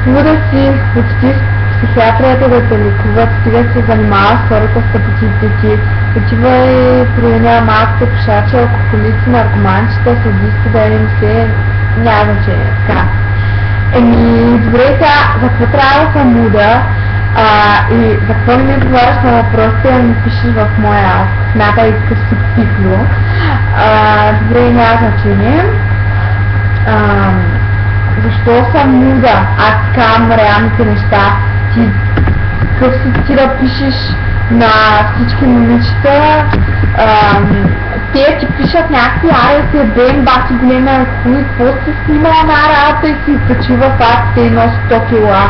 хубаво да си отиди в психиатрията да те лекуват, стига се занимава с хората с апетитите ти, отива и при нея малките пушачи, алкохолици, наркоманчета, садисти, да им се няма значение. Така. Добре, сега, за какво трябва да съм муда и за какво не ми отговаряш на въпросите, да ми пишеш в моя аз, смятай какъв си пихло. Добре, няма значение. Защо съм муда? Аз казвам реалните неща. Ти какъв си ти да пишеш на всички момичета, те ти пишат някакви аре, бем, бати големия хуй, какво се снима една работа и си качи в фактите и носи 100 кила.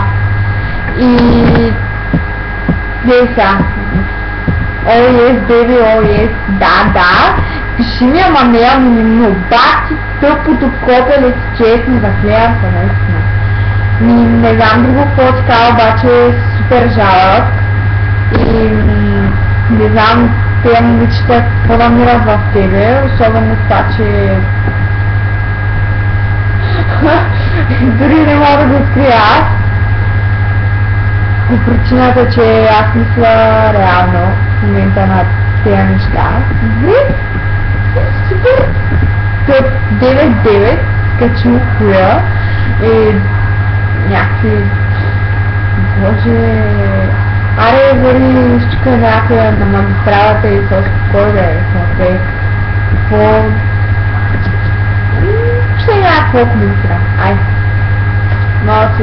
И... Дей сега. О, yes, baby, о, yes. Да. Пиши ми, ама не анонимно. Бати тъпото копеле си честни, заклеям се, наистина. Не знам друго какво ти казва, обаче е супер жалък. И не знам тези момичета какво намират в тебе, особено това, че дори не мога да го открия аз. По причината, че аз мисля реално в момента на тези неща. Добре, супер! Тъп 9-9, качу хуя и някакви... Боже... Аре, вари, изчука някоя на магистралата и се успокой да е, смотри. Какво... Ще няма какво коментирам. Ай. Малко